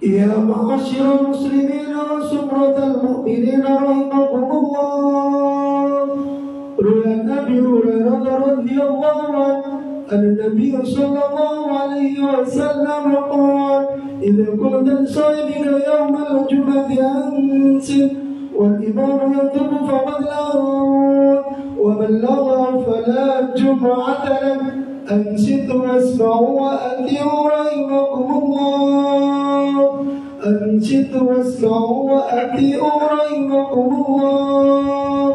يا معاشر المسلمين وسمرة المؤمنين رحمكم الله. روى عن أبي هريرة رضي الله عنه أن النبي صلى الله عليه وسلم قال: إذا قلت لصاحبك يوم الجمعة أنصت والإمام يخطب فقد لغوا ومن لغى فلا جمعة له. أنصتوا واسمعوا وأطيعوا رحمكم الله. أنصتوا واسمعوا وأطيعوا رحمكم الله.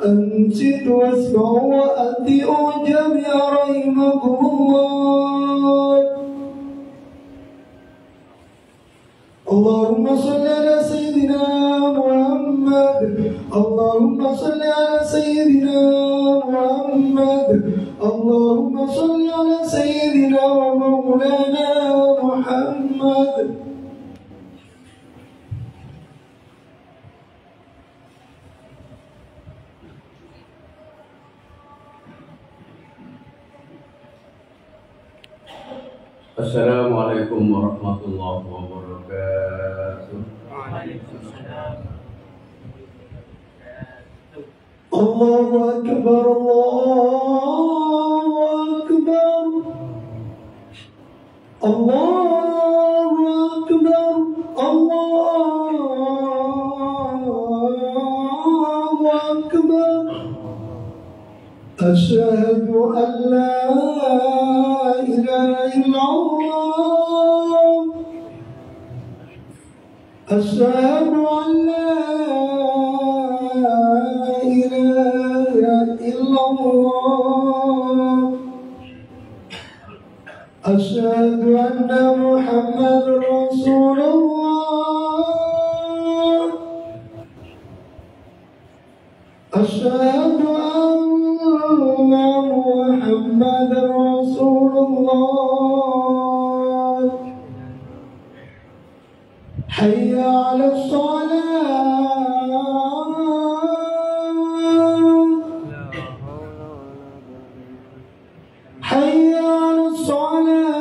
أنصتوا واسمعوا وأطيعوا جميعا رحمكم الله. اللهم صل على سيدنا محمد. اللهم صل على سيدنا محمد. اللهم صل على سيدنا ومولانا محمد. Assalamualaikum warahmatullahi wabarakatuh. Waalaikumsalam. Allahu Akbar, Allahu Akbar, Allahu Akbar, Allahu Akbar. Asyhadu an la ilaha illallah. Asyhadu an la ilaha illallah. Asyhadu anna Muhammadar Rasulullah. Asyhadu anna Muhammadar Rasulullah. Hayya 'alas shalah. Hayya 'alas shalah.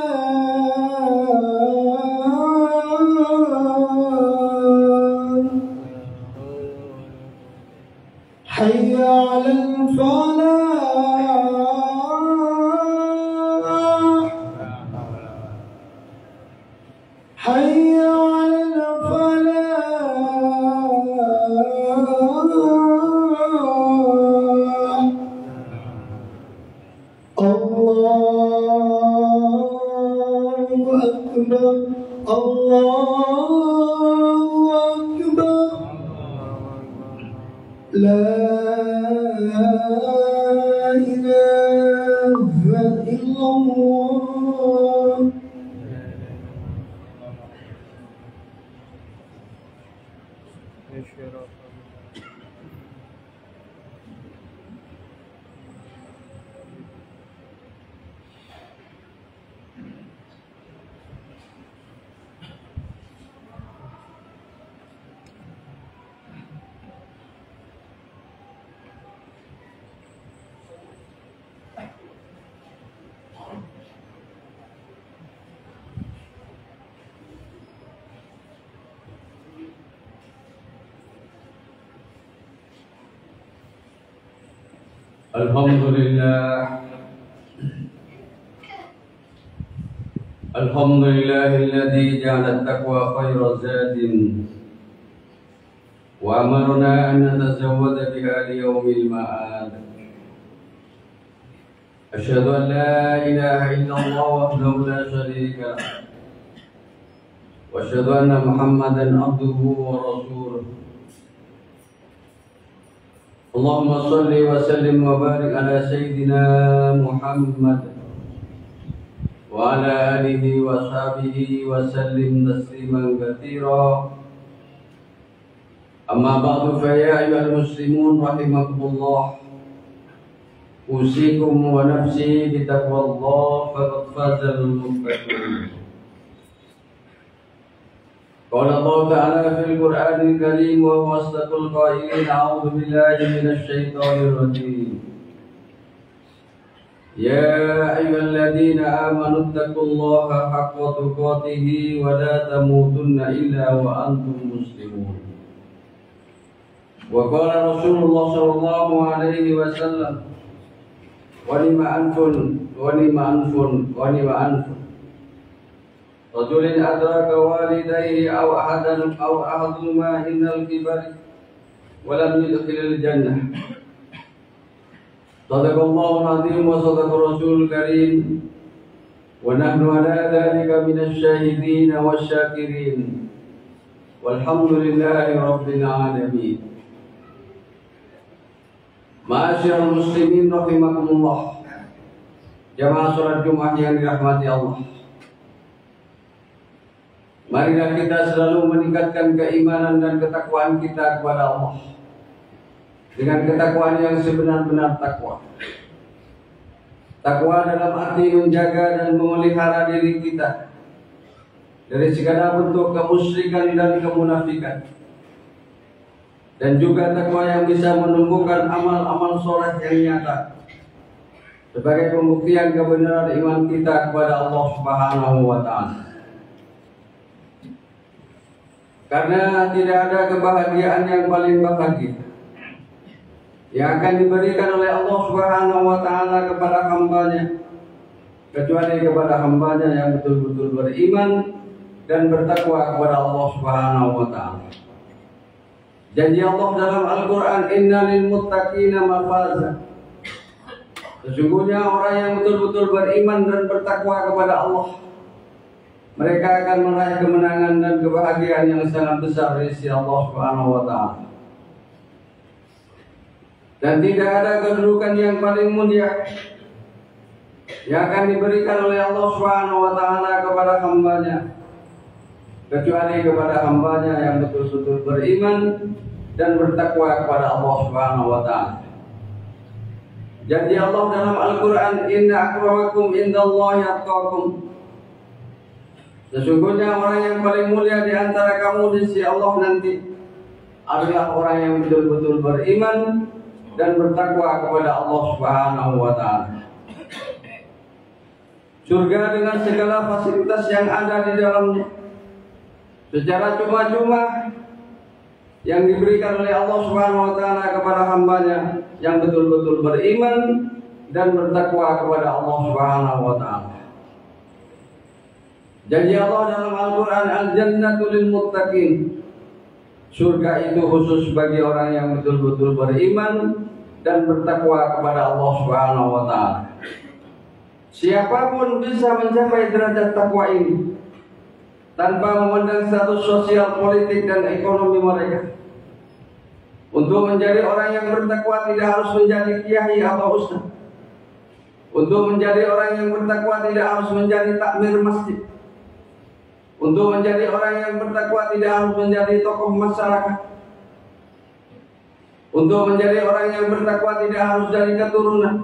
Hayya 'alal falah. Hayya 'alal falah. Allahu Akbar, Allahu Akbar. La ilaha illallah. Alhamdulillah. Alhamdulillahilladzi ja'ala at-taqwa khayra zadin wa amarna an natazawwada biha li yawmil ma'ad. Asyhadu an la ilaha illallah wahdahu la syarika lah wa asyhadu anna Muhammadan abduhu wa rasuluh. Allahumma salli wa sallim wa barik ala sayyidina Muhammad wa ala alihi wa sahbihi wa sallim tasliman katsira. Amma ba'du, fa ya ayyuhal muslimun rahimakumullah. Usikum wa nafsi bi taqwallah faqad fazal muttaqin. Qala Allah Ta'ala fil Qur'anil Karim wa huwa asdaqul qailin. A'udzu billahi minasy syaithanir rajim. يا أيها الذين آمنوا اتقوا الله حق تقاته ولا تموتن إلا وأنتم مسلمون. وقال رسول الله صلى الله عليه وسلم ونعم أنف رجل أدرك والديه أو أحدهما إن الكبر ولم يدخل الجنة. صدق الله العظيم وصدق الرسول الكريم ونحن على ذلك من الشاهدين والشاكرين والحمد لله رب العالمين. Ma'asyiral muslimin rahimakumullah. Jamaah salat Jumat yang dirahmati Allah. Marilah kita selalu meningkatkan keimanan dan ketakwaan kita kepada Allah dengan ketakwaan yang sebenar-benar takwa. Takwa dalam arti menjaga dan memelihara diri kita dari segala bentuk kemusyrikan dan kemunafikan, dan juga takwa yang bisa menumbuhkan amal-amal soleh yang nyata sebagai pembuktian kebenaran iman kita kepada Allah Subhanahu wa Ta'ala. Karena tidak ada kebahagiaan yang paling bahagia yang akan diberikan oleh Allah Subhanahu wa Ta'ala kepada hambanya kecuali kepada hambanya yang betul-betul beriman dan bertakwa kepada Allah Subhanahu wa Ta'ala. Janji Allah dalam Al-Quran, Inna lil muttaqina mafaza. Sesungguhnya orang yang betul-betul beriman dan bertakwa kepada Allah, mereka akan meraih kemenangan dan kebahagiaan yang sangat besar dari sisi Allah Subhanahu wa Ta'ala. Dan tidak ada kedudukan yang paling mulia yang akan diberikan oleh Allah Subhanahu wa Ta'ala kepada hambanya kecuali kepada hambanya yang betul-betul beriman dan bertakwa kepada Allah Subhanahu wa Ta'ala. Janji Allah dalam Al-Quran, Inna akramakum indallahi atqakum. Sesungguhnya orang yang paling mulia di antara kamu di sisi Allah nanti adalah orang yang betul-betul beriman dan bertakwa kepada Allah Subhanahu wa Ta'ala. Surga dengan segala fasilitas yang ada di dalamnya secara cuma-cuma yang diberikan oleh Allah Subhanahu wa Ta'ala kepada hambanya yang betul-betul beriman dan bertakwa kepada Allah Subhanahu wa Ta'ala. Janji Allah dalam Al-Quran, Al-Jannatu lil muttaqin. Surga itu khusus bagi orang yang betul-betul beriman dan bertakwa kepada Allah Subhanahu wa Ta'ala. Siapapun bisa mencapai derajat takwa ini tanpa memandang status sosial, politik, dan ekonomi mereka. Untuk menjadi orang yang bertakwa tidak harus menjadi kiai atau ustaz. Untuk menjadi orang yang bertakwa tidak harus menjadi takmir masjid. Untuk menjadi orang yang bertakwa tidak harus menjadi tokoh masyarakat. Untuk menjadi orang yang bertakwa tidak harus dari keturunan.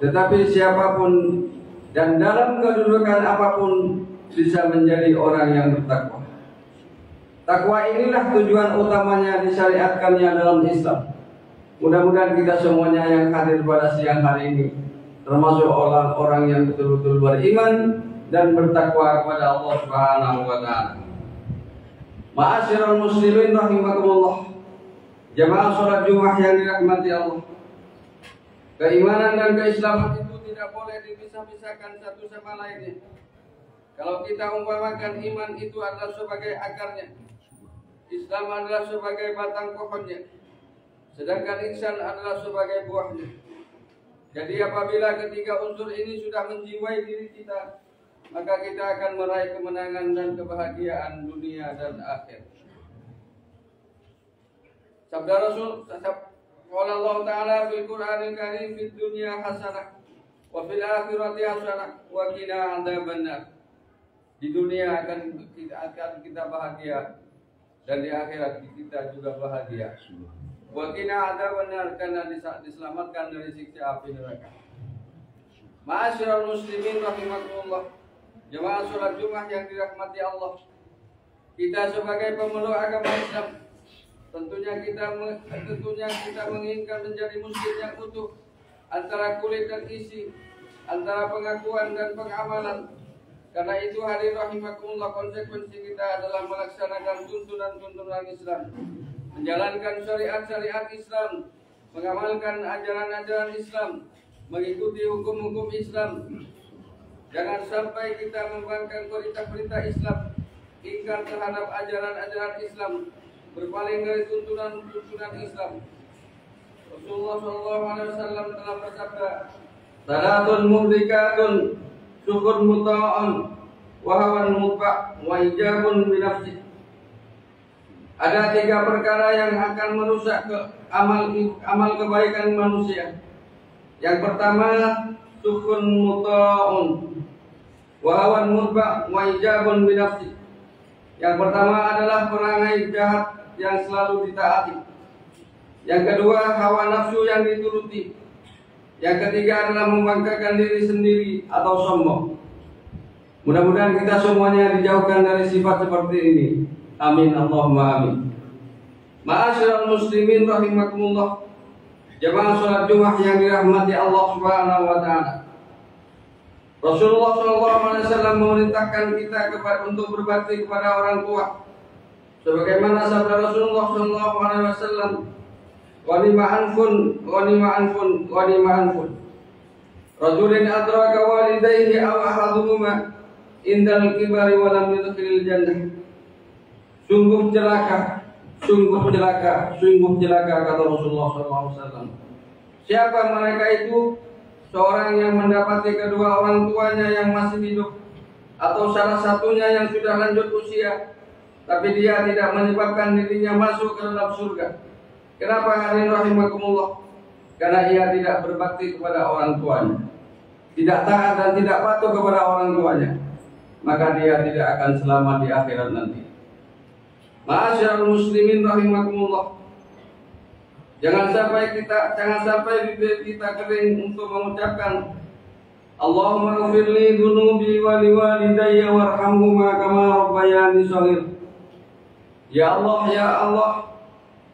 Tetapi siapapun dan dalam kedudukan apapun bisa menjadi orang yang bertakwa. Takwa inilah tujuan utamanya disyariatkannya dalam Islam. Mudah-mudahan kita semuanya yang hadir pada siang hari ini termasuk orang-orang yang betul-betul beriman dan bertakwa kepada Allah Subhanahu wa Ta'ala. Ma'asyiral muslimin rahimakumullah. Jamaah salat Jumat yang dirahmati Allah. Keimanan dan keislaman itu tidak boleh dipisah-pisahkan satu sama lainnya. Kalau kita umpamakan iman itu adalah sebagai akarnya, Islam adalah sebagai batang pohonnya, sedangkan ihsan adalah sebagai buahnya. Jadi apabila ketiga unsur ini sudah menjiwai diri kita, maka kita akan meraih kemenangan dan kebahagiaan dunia dan akhir. Sabda Rasul, qala Allah Ta'ala fil Qur'anil Karim, fid dunya hasanah wa fil akhirati hasanah wa qina adzabannar. Di dunia akan kita bahagia dan di akhirat kita juga bahagia. Wa qina adzabannar, karena diselamatkan dari siksa api neraka. Ma'asyiral muslimin rahimakumullah. Jemaah salat Jumat yang dirahmati Allah. Kita sebagai pemeluk agama Islam tentunya kita menginginkan menjadi muslim yang utuh antara kulit dan isi, antara pengakuan dan pengamalan. Karena itu hadirin rahimakumullah, konsekuensi kita adalah melaksanakan tuntunan-tuntunan Islam, menjalankan syariat-syariat Islam, mengamalkan ajaran-ajaran Islam, mengikuti hukum-hukum Islam. Jangan sampai kita membangkang perintah-perintah Islam, ingkar terhadap ajaran-ajaran Islam, berpaling dari tuntunan-tuntunan Islam. Rasulullah SAW telah bersabda, "Salatun mudrikatun, syukur muta'an, wahawan mutba', wa ijabun binafsi." Ada 3 perkara yang akan merusak amal kebaikan manusia. Yang pertama, syukur muta'un, wahawan mutba', wa ijabun binafsi. Yang pertama adalah perangai jahat yang selalu ditaati. Yang kedua, hawa nafsu yang dituruti. Yang ketiga adalah membanggakan diri sendiri atau sombong. Mudah-mudahan kita semuanya dijauhkan dari sifat seperti ini. Amin, Allahumma amin. Ma'asyiral muslimin rahimakumullah, jamaah salat Jumat yang dirahmati Allah Subhanahu wa taala. Rasulullah SAW memerintahkan kita untuk berbakti kepada orang tua. Sebagaimana sabda Rasulullah SAW, "Ghanima anfun, ghanima anfun, ghanima anfun. Rajulin adraka walidayhi aw ahaduhuma indal kibari wa lam yudkhilil jannah." Sungguh celaka, sungguh celaka, sungguh celaka, kata Rasulullah SAW. Siapa mereka itu? Seorang yang mendapati kedua orang tuanya yang masih hidup, atau salah satunya yang sudah lanjut usia, tapi dia tidak menyebabkan dirinya masuk ke dalam surga. Kenapa hadirin rahimakumullah? Karena ia tidak berbakti kepada orang tuanya, tidak taat dan tidak patuh kepada orang tuanya, maka dia tidak akan selamat di akhirat nanti. Ma'asyiral muslimin rahimakumullah, jangan sampai bibir kita kering untuk mengucapkan Allahumma ghfirli dhunubi wa liwalidayya warhamhuma kama rabbayani shaghir. Ya Allah, ya Allah,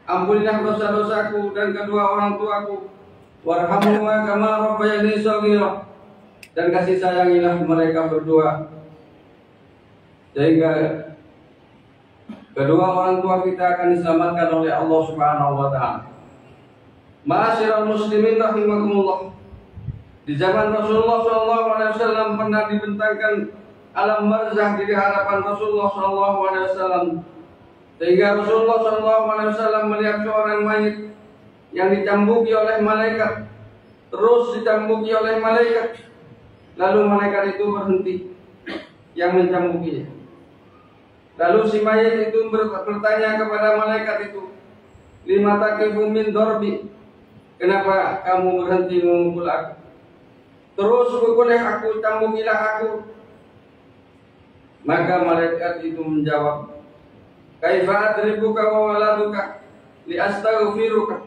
ampunilah dosa-dosaku dan kedua orang tuaku, warhamhuma kama rabbayani shaghir, dan kasih sayangilah mereka berdua sehingga kedua orang tua kita akan diselamatkan oleh Allah Subhanahu wa taala. Ma'asyiral muslimin rahimakumullah, di zaman Rasulullah SAW pernah dibentangkan alam barzakh di hadapan Rasulullah SAW, sehingga Rasulullah SAW melihat seorang mayit yang dicambuki oleh malaikat, terus dicambuki oleh malaikat, lalu malaikat itu berhenti yang mencambukinya. Lalu si mayit itu bertanya kepada malaikat itu, "Lima taqifu min darbi?" Kenapa kamu berhenti memukul aku? Terus pukullah aku, cambukilah aku. Maka malaikat itu menjawab, "Kaifa adribuka wa waladuka li astaghfiruka?"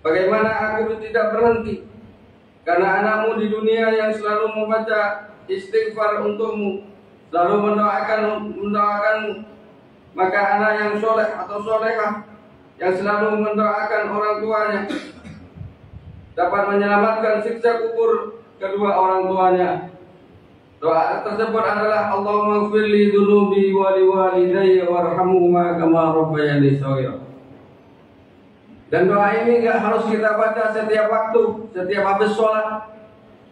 Bagaimana aku tidak berhenti? Karena anakmu di dunia yang selalu membaca istighfar untukmu, selalu mendoakanmu. Maka anak yang soleh atau solehah yang selalu mendoakan orang tuanya dapat menyelamatkan siksa kubur kedua orang tuanya. Doa tersebut adalah Allahumma ighfirli dhunubi wa liwalidayya warhamhuma kama rabbayani shaghira. Dan doa ini enggak harus kita baca setiap waktu, setiap habis sholat.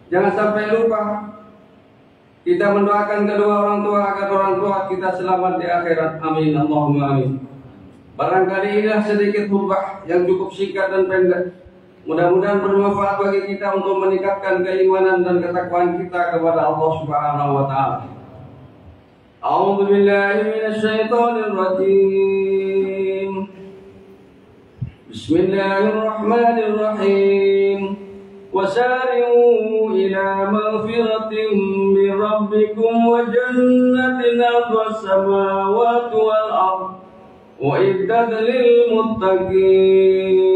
Jangan sampai lupa kita mendoakan kedua orang tua agar orang tua kita selamat di akhirat. Amin, Allahumma amin. Barangkali inilah sedikit khutbah yang cukup singkat dan pendek. Mudah-mudahan bermanfaat bagi kita untuk meningkatkan keimanan dan ketakwaan kita kepada Allah Subhanahu wa taala. A'udzu billahi minasyaitonir rajim. Bismillahirrahmanirrahim. Wasari'u ila maghfiratin min rabbikum wa jannatin 'arduhas samawati wal ardh u'iddat lil muttaqin.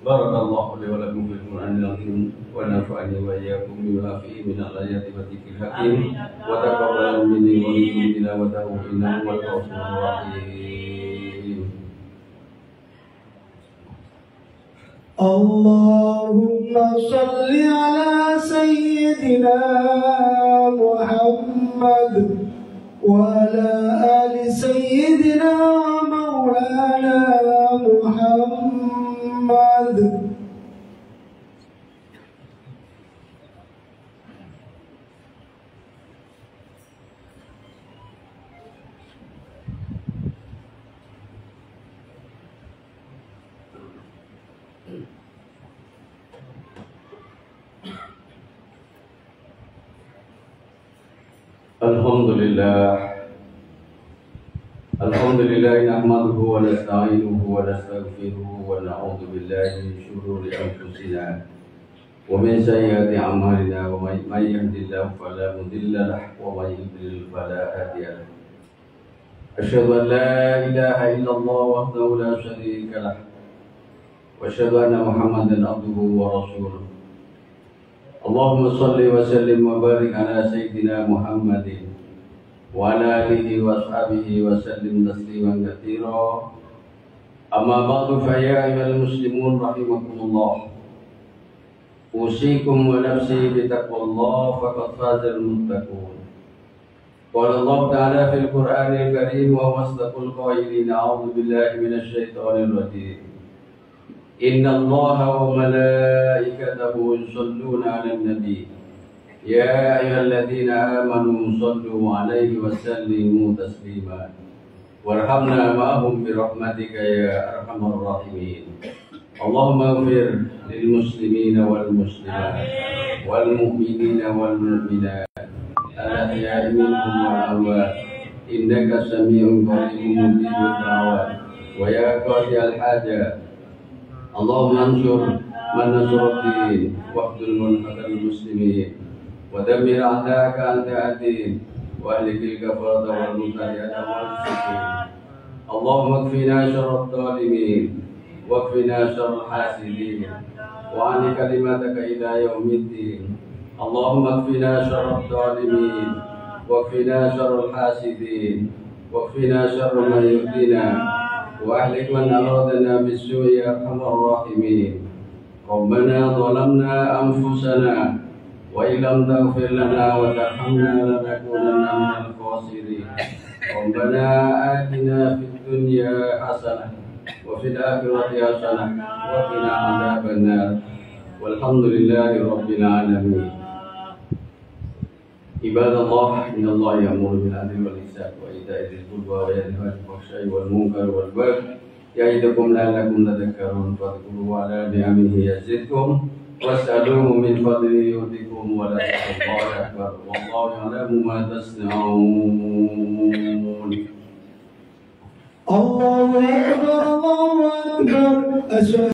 Barakallahu li wa lakum fil Qur'anil azim wa nafa'ani wa iyyakum bima fihi min al-ayati wa dzikril hakim wa taqabbal minni wa minkum tilawatahu innahu wal ghafurur rahim. اللهم صل على سيدنا محمد وعلى آل سيدنا ومولانا محمد. Alhamdulillah nahmaduhu wa nasta'inuhu wa nastaghfiruhu wa na'udzu billahi min shururi anfusina wa min sayyiati a'malina wa may yahdihillahu fala mudilla lahu wa may yudlil fala hadiya lahu. Asyhadu an la ilaha illallah wahdahu la syarika lahu wa asyhadu anna Muhammadan abduhu wa rasuluh. Allahumma shalli wa sallim wa barik ala sayyidina Muhammadin wa ala alihi wa ashabihi wa sallim tasliman katsira. Amma ba'du, fa ya ayyuhal muslimun rahimakumullah. Usikum wa nafsi bi taqwallah faqad fazal muttaqun. Qala Allah ta'ala fil Qur'anil Karim wa wasdaqul qailin, a'udzu billahi minasy syaithanir rajim. Inna Allaha wa malaikatahu yusholluna 'alan nabi. Ya ayyuhalladzina amanu shallu 'alaihi wa sallimu taslima. Warhamna ma'ahum bi rahmatika ya arhamar rahimin. Allahumma ighfir lil muslimina wal muslimat wal mu'minina wal mu'minat al-ahya'i minhum wal amwat innaka sami'un qaribun mujibud da'wat wa ya qadiyal hajat. Allahumma ansur man nasruddin waqtul munhadal muslimin wa dammir a'da'aka a'da'ad-din wa ahlikil kafarata wal mutari'ata wal musyrikin. Allahumma kfina syarrat dhalimin wa kfina syarral hasidin wa ani kalimataka ila yaumiddin. Allahumma kfina syarrat dhalimin wa kfina syarral hasidin wa kfina syarra man yu'dina wa ahlik man aradana bis-su'i ya arhamar rahimin. Rabbana zalamna anfusana wa illam taghfir lana wa tarhamna lanakunanna minal khasirin. Rabbana atina fid dunya hasanah wa fil akhirati hasanah wa qina adzabannar. Walhamdulillahi rabbil alamin. Ibadallah, innallaha ya'muru bil 'adli wal ihsani wa ita'i dzil qurba wa yanha 'anil fahsya'i wal munkari wal baghi ya'idukum la'allakum tadhakkarun. Fadhkuruhu 'ala ni'amihi yazidkum was'aluhu min fadlihi yu'tikum wa la Allahu akbar. Wallahu ya'lamu ma tasna'un. Allahu akbar, Allahu akbar.